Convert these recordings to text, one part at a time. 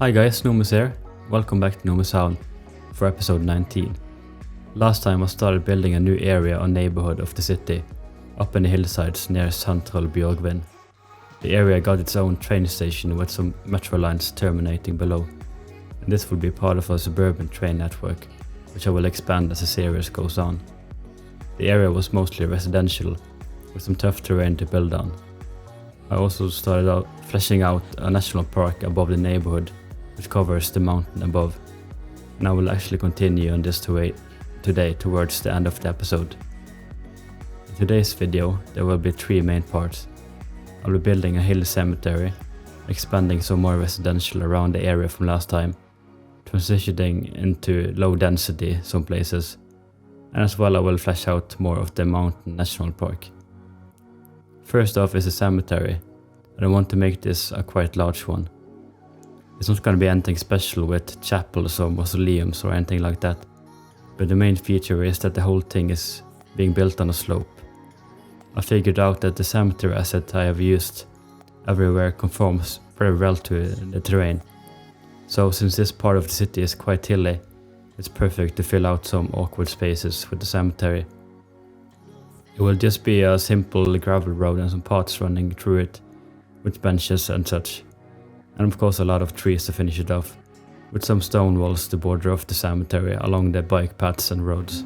Hi guys, Nomis here. Welcome back to Nomishavn for episode 19. Last time I started building a new area or neighbourhood of the city, up in the hillsides near central Björgvin. The area got its own train station with some metro lines terminating below, and this will be part of a suburban train network, which I will expand as the series goes on. The area was mostly residential, with some tough terrain to build on. I also started out fleshing out a national park above the neighbourhood, which covers the mountain above, and I will actually continue on this today towards the end of the episode. In today's video there will be 3 main parts. I'll be building a hill cemetery, expanding some more residential around the area from last time, transitioning into low density some places, and as well I will flesh out more of the mountain national park. First off is a cemetery, and I want to make this a quite large one. It's not going to be anything special with chapels or mausoleums or anything like that, but the main feature is that the whole thing is being built on a slope. I figured out that the cemetery asset I have used everywhere conforms very well to the terrain, so since this part of the city is quite hilly, it's perfect to fill out some awkward spaces with the cemetery. It will just be a simple gravel road and some paths running through it, with benches and such. And of course a lot of trees to finish it off, with some stone walls to border off the cemetery along the bike paths and roads.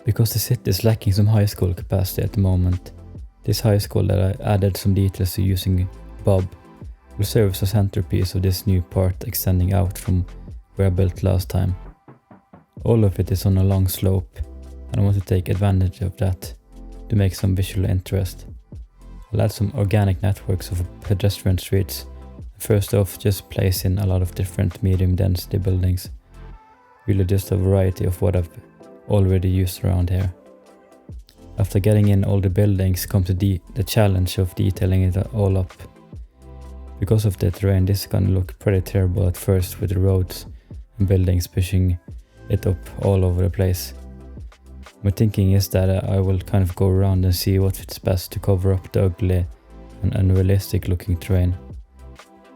Because the city is lacking some high school capacity at the moment, this high school that I added some details to using Bob will serve as a centerpiece of this new part extending out from where I built last time. All of it is on a long slope, and I want to take advantage of that to make some visual interest. I'll add some organic networks of pedestrian streets, and first off just place in a lot of different medium density buildings, really just a variety of what I've already used around here. After getting in all the buildings comes the challenge of detailing it all up. Because of the terrain, this is gonna look pretty terrible at first with the roads and buildings pushing it up all over the place. My thinking is that I will kind of go around and see what fits best to cover up the ugly and unrealistic looking terrain.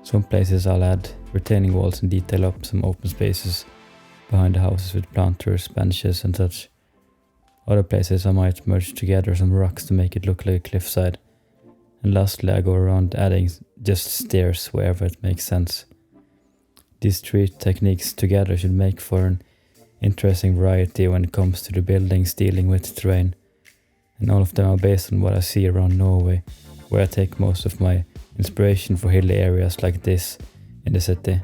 Some places I'll add retaining walls and detail up some open spaces behind the houses with planters, benches and such. Other places I might merge together some rocks to make it look like a cliffside. And lastly I go around adding just stairs wherever it makes sense. These 3 techniques together should make for an interesting variety when it comes to the buildings dealing with terrain. And all of them are based on what I see around Norway, where I take most of my inspiration for hilly areas like this in the city.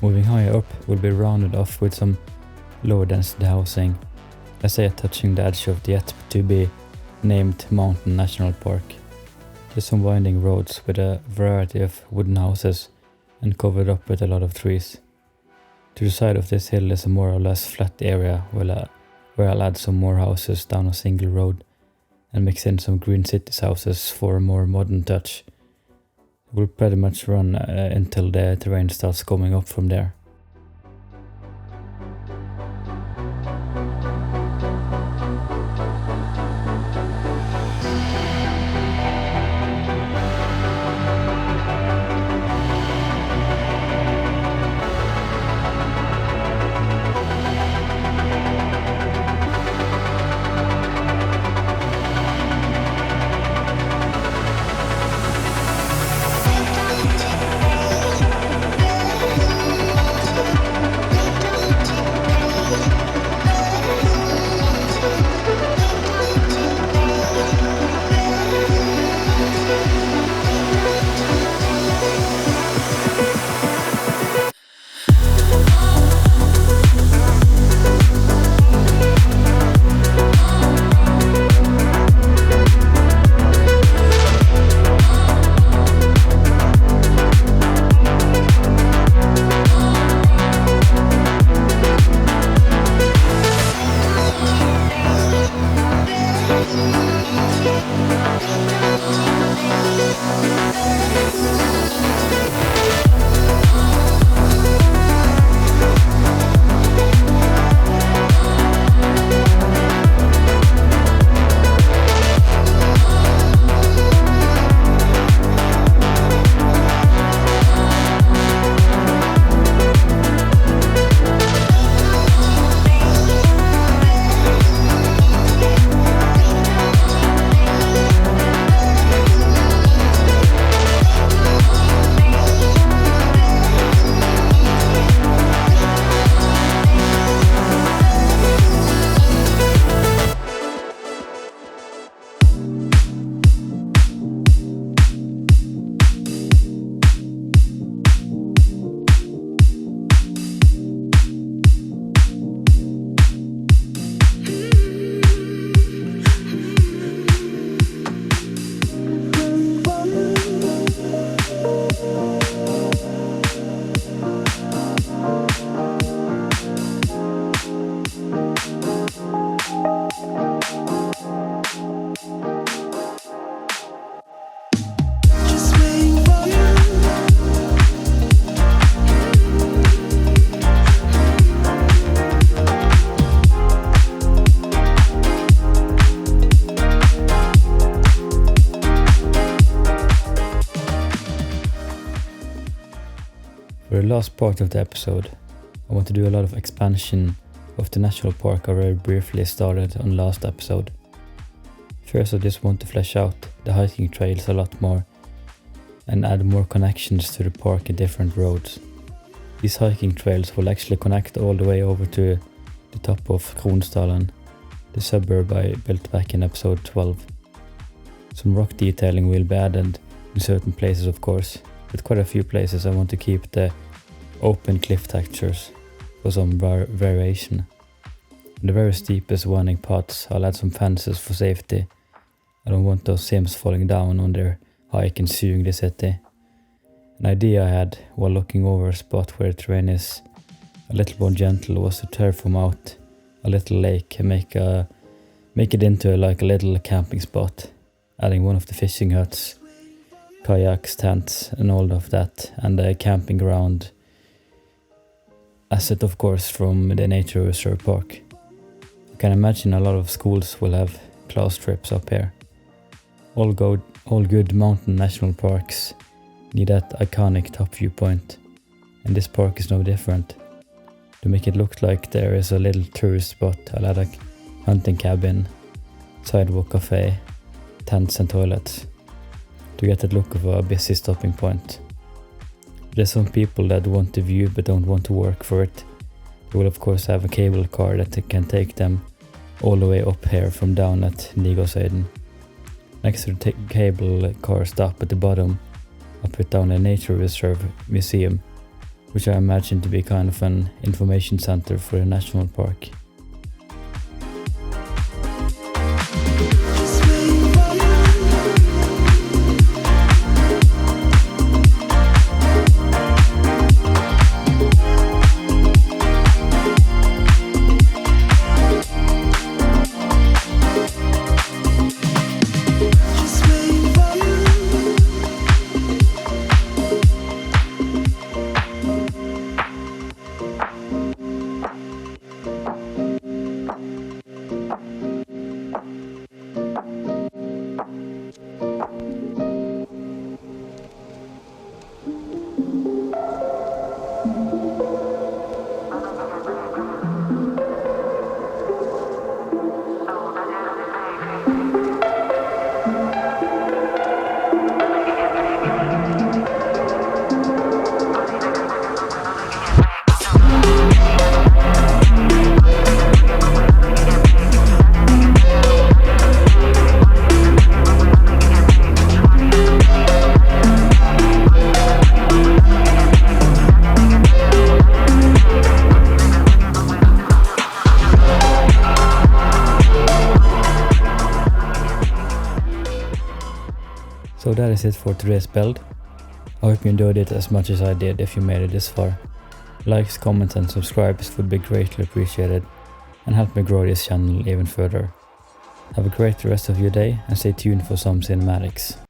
Moving higher up will be rounded off with some lower density housing, let's say touching the edge of the yet to be named Mountain National Park. There's some winding roads with a variety of wooden houses and covered up with a lot of trees. To the side of this hill is a more or less flat area where I'll add some more houses down a single road and mix in some Green Cities houses for a more modern touch. We'll pretty much run until the terrain starts coming up from there. For the last part of the episode, I want to do a lot of expansion of the national park I very briefly started on last episode. First, I just want to flesh out the hiking trails a lot more and add more connections to the park in different roads. These hiking trails will actually connect all the way over to the top of Kronsdalen, the suburb I built back in episode 12. Some rock detailing will be added in certain places, of course, but quite a few places I want to keep the open cliff textures for some variation. In the very steepest winding parts, I'll add some fences for safety. I don't want those Sims falling down on their hike and suing the city. An idea I had while looking over a spot where the terrain is a little more gentle was to terraform out a little lake and make it into like a little camping spot, adding one of the fishing huts, kayaks, tents and all of that, and a camping ground asset, of course, from the nature reserve park. You can imagine a lot of schools will have class trips up here. All good mountain national parks need that iconic top viewpoint, and this park is no different. To make it look like there is a little tourist spot, I'll add a hunting cabin, sidewalk cafe, tents and toilets, to get that look of a busy stopping point. There's some people that want to view but don't want to work for it. They will of course have a cable car that can take them all the way up here from down at Nomishavn. Next to the cable car stop at the bottom, I put down a nature reserve museum, which I imagine to be kind of an information center for the national park. So that is it for today's build. I hope you enjoyed it as much as I did if you made it this far. Likes, comments and subscribes would be greatly appreciated and help me grow this channel even further. Have a great rest of your day and stay tuned for some cinematics.